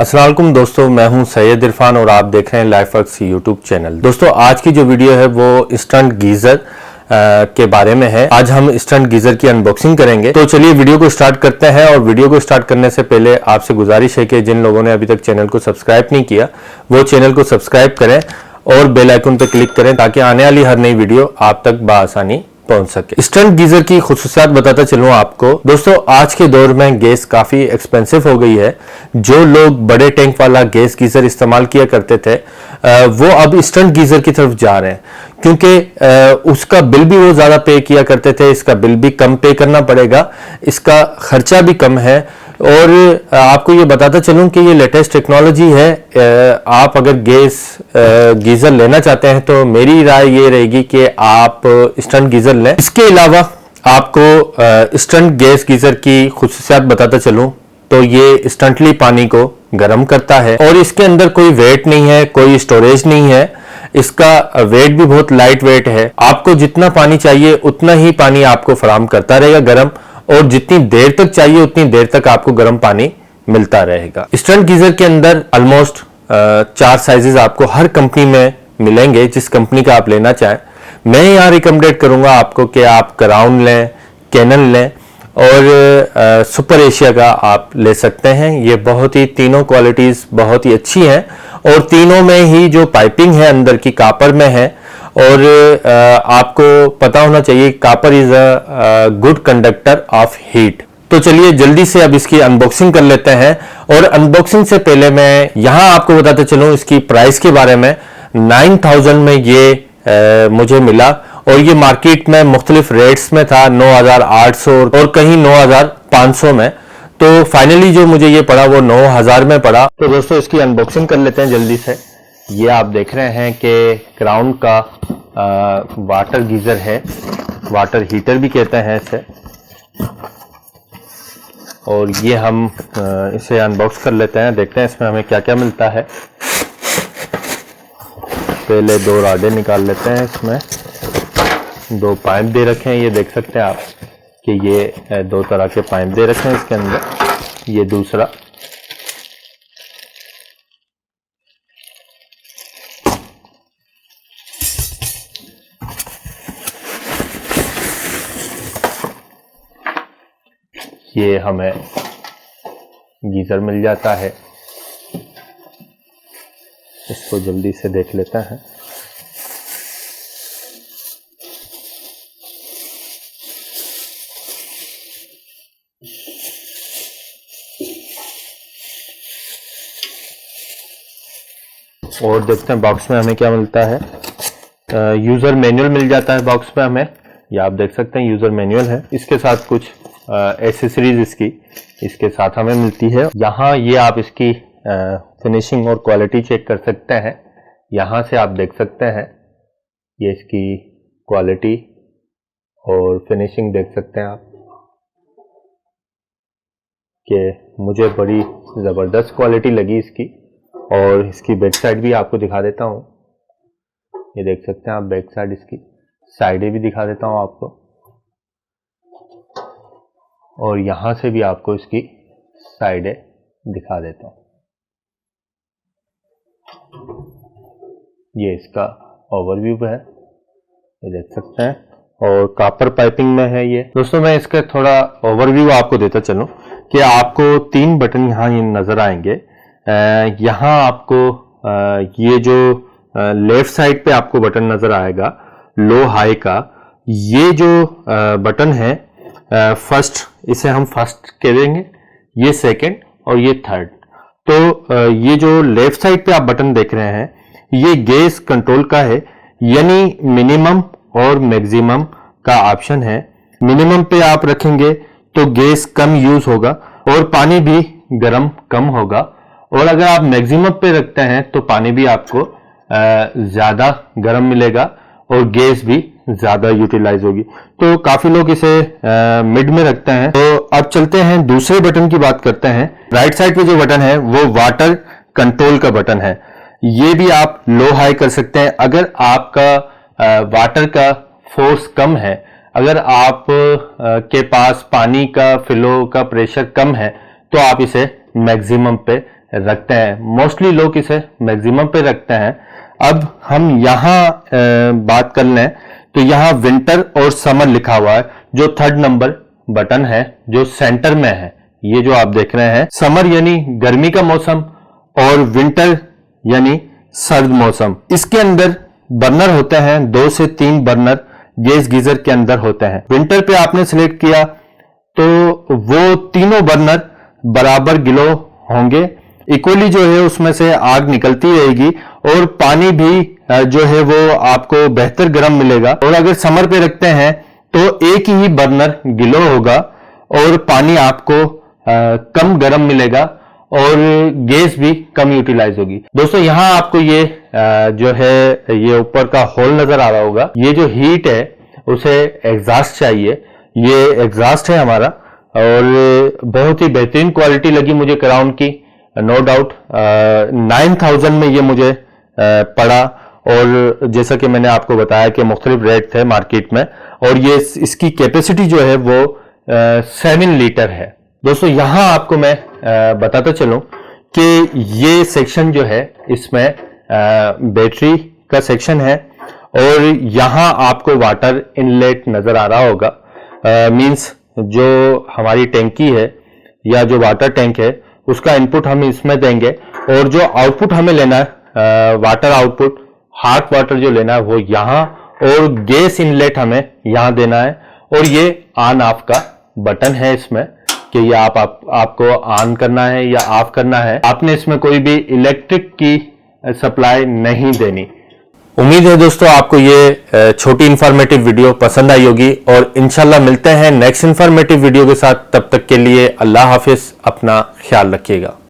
अस्सलाम वालेकुम दोस्तों, मैं हूं सैयद इरफान और आप देख रहे हैं लाइफवर्क्स यूट्यूब चैनल। दोस्तों आज की जो वीडियो है वो इंस्टेंट गीजर के बारे में है। आज हम इंस्टेंट गीजर की अनबॉक्सिंग करेंगे। तो चलिए वीडियो को स्टार्ट करते हैं। और वीडियो को स्टार्ट करने से पहले आपसे गुजारिश है कि जिन लोगों ने अभी तक चैनल को सब्सक्राइब नहीं किया वो चैनल को सब्सक्राइब करें और बेल आइकन पर क्लिक करें ताकि आने वाली हर नई वीडियो आप तक बआसानी पहुंच सके। इंस्टेंट गीजर की खुसूसियात बताता चलूं आपको। दोस्तों आज के दौर में गैस काफी एक्सपेंसिव हो गई है। जो लोग बड़े टैंक वाला गैस गीजर इस्तेमाल किया करते थे वो अब इंस्टेंट गीजर की तरफ जा रहे हैं, क्योंकि उसका बिल भी वो ज्यादा पे किया करते थे। इसका बिल भी कम पे करना पड़ेगा, इसका खर्चा भी कम है। और आपको ये बताता चलूं कि ये लेटेस्ट टेक्नोलॉजी है। आप अगर गैस गीजर लेना चाहते हैं तो मेरी राय ये रहेगी कि आप इंस्टेंट गीजर लें। इसके अलावा आपको इंस्टेंट गैस गीजर की खुसूसियात बताता चलूं तो ये इंस्टेंटली पानी को गर्म करता है और इसके अंदर कोई वेट नहीं है, कोई स्टोरेज नहीं है। इसका वेट भी बहुत लाइट वेट है। आपको जितना पानी चाहिए उतना ही पानी आपको फराहम करता रहेगा गर्म, और जितनी देर तक चाहिए उतनी देर तक आपको गर्म पानी मिलता रहेगा। इंस्टेंट गीजर के अंदर ऑलमोस्ट 4 साइजेस आपको हर कंपनी में मिलेंगे, जिस कंपनी का आप लेना चाहें। मैं यहाँ रिकमेंडेड करूंगा आपको कि आप क्राउन लें, कैनन लें और सुपर एशिया का आप ले सकते हैं। ये बहुत ही तीनों क्वालिटीज बहुत ही अच्छी हैं और तीनों में ही जो पाइपिंग है अंदर की कापर में है। और आपको पता होना चाहिए copper is a good conductor of heat. तो चलिए जल्दी से अब इसकी अनबॉक्सिंग कर लेते हैं। और अनबॉक्सिंग से पहले मैं यहाँ आपको बताते चलूँ इसकी प्राइस के बारे में। 9000 में ये मुझे मिला और ये मार्केट में मुख्तलिफ रेट्स में था, 9800 और कहीं 9500 में। तो फाइनली जो मुझे ये पड़ा वो 9000 में पड़ा। तो दोस्तों इसकी अनबॉक्सिंग कर लेते हैं जल्दी से। ये आप देख रहे हैं कि क्राउन का वाटर गीजर है, वाटर हीटर भी कहते हैं इसे। और ये हम इसे अनबॉक्स कर लेते हैं, देखते हैं इसमें हमें क्या क्या मिलता है। पहले 2 राडें निकाल लेते हैं। इसमें 2 पाइप दे रखे हैं, ये देख सकते हैं आप कि ये 2 तरह के पाइप दे रखे हैं इसके अंदर। ये दूसरा, ये हमें गीजर मिल जाता है। इसको जल्दी से देख लेते हैं। और देखते हैं बॉक्स में हमें क्या मिलता है। यूजर मैनुअल मिल जाता है बॉक्स में हमें, ये आप देख सकते हैं यूजर मैनुअल है। इसके साथ कुछ एसेसरीज इसके साथ हमें मिलती है। यहाँ ये आप इसकी फिनिशिंग और क्वालिटी चेक कर सकते हैं। यहाँ से आप देख सकते हैं ये इसकी क्वालिटी और फिनिशिंग देख सकते हैं आप कि मुझे बड़ी ज़बरदस्त क्वालिटी लगी इसकी। और इसकी बैक साइड भी आपको दिखा देता हूँ, ये देख सकते हैं आप बैक साइड, इसकी साइडें भी दिखा देता हूँ आपको। और यहाँ से भी आपको इसकी साइडें दिखा देता हूँ। ये इसका ओवरव्यू है, ये देख सकते हैं। और कॉपर पाइपिंग में है ये। दोस्तों मैं इसका थोड़ा ओवरव्यू आपको देता चलूं कि आपको 3 बटन यहाँ नजर आएंगे। यहाँ आपको ये जो लेफ्ट साइड पे आपको बटन नजर आएगा लो हाई का, ये जो बटन है फर्स्ट, इसे हम फर्स्ट कह देंगे, ये सेकंड और ये थर्ड। तो ये जो लेफ्ट साइड पे आप बटन देख रहे हैं ये गैस कंट्रोल का है, यानी मिनिमम और मैक्सिमम का ऑप्शन है। मिनिमम पे आप रखेंगे तो गैस कम यूज होगा और पानी भी गर्म कम होगा। और अगर आप मैक्सिमम पे रखते हैं तो पानी भी आपको ज्यादा गर्म मिलेगा और गैस भी ज्यादा यूटिलाइज होगी। तो काफी लोग इसे मिड में रखते हैं। तो अब चलते हैं दूसरे बटन की बात करते हैं। राइट साइड पे जो बटन है वो वाटर कंट्रोल का बटन है। ये भी आप लो हाई कर सकते हैं। अगर आपका वाटर का फोर्स कम है, अगर आप के पास पानी का फ्लो का प्रेशर कम है तो आप इसे मैक्सिमम पे रखते हैं। मोस्टली लोग इसे मैक्सिमम पे रखते हैं। अब हम यहाँ बात कर लें तो यहाँ विंटर और समर लिखा हुआ है, जो 3rd नंबर बटन है जो सेंटर में है, ये जो आप देख रहे हैं। समर यानी गर्मी का मौसम और विंटर यानी सर्द मौसम। इसके अंदर बर्नर होते हैं, 2 से 3 बर्नर गैस गीजर के अंदर होते हैं। विंटर पे आपने सिलेक्ट किया तो वो तीनों बर्नर बराबर ग्लो होंगे, इक्वली जो है उसमें से आग निकलती रहेगी और पानी भी जो है वो आपको बेहतर गर्म मिलेगा। और अगर समर पे रखते हैं तो एक ही बर्नर ग्लो होगा और पानी आपको कम गर्म मिलेगा और गैस भी कम यूटिलाइज होगी। दोस्तों यहाँ आपको ये जो है ये ऊपर का होल नजर आ रहा होगा, ये जो हीट है उसे एग्जॉस्ट चाहिए। ये एग्जॉस्ट है हमारा और बहुत ही बेहतरीन क्वालिटी लगी मुझे क्राउन की, नो डाउट। 9000 में ये मुझे पड़ा और जैसा कि मैंने आपको बताया कि मुख्तलिफ रेट थे मार्केट में, और ये इसकी कैपेसिटी जो है वो 7 लीटर है। दोस्तों यहाँ आपको मैं बताता चलूं कि ये सेक्शन जो है इसमें बैटरी का सेक्शन है और यहाँ आपको वाटर इनलेट नजर आ रहा होगा। मींस जो हमारी टैंकी है या जो वाटर टैंक है उसका इनपुट हम इसमें देंगे और जो आउटपुट हमें लेना है वाटर आउटपुट, हॉट वाटर जो लेना है वो यहाँ, और गैस इनलेट हमें यहाँ देना है। और ये ऑन ऑफ का बटन है इसमें कि ये आपको ऑन करना है या ऑफ करना है। आपने इसमें कोई भी इलेक्ट्रिक की सप्लाई नहीं देनी। उम्मीद है दोस्तों आपको ये छोटी इंफॉर्मेटिव वीडियो पसंद आई होगी और इंशाल्लाह मिलते हैं नेक्स्ट इंफॉर्मेटिव वीडियो के साथ। तब तक के लिए अल्लाह हाफिज, अपना ख्याल रखिएगा।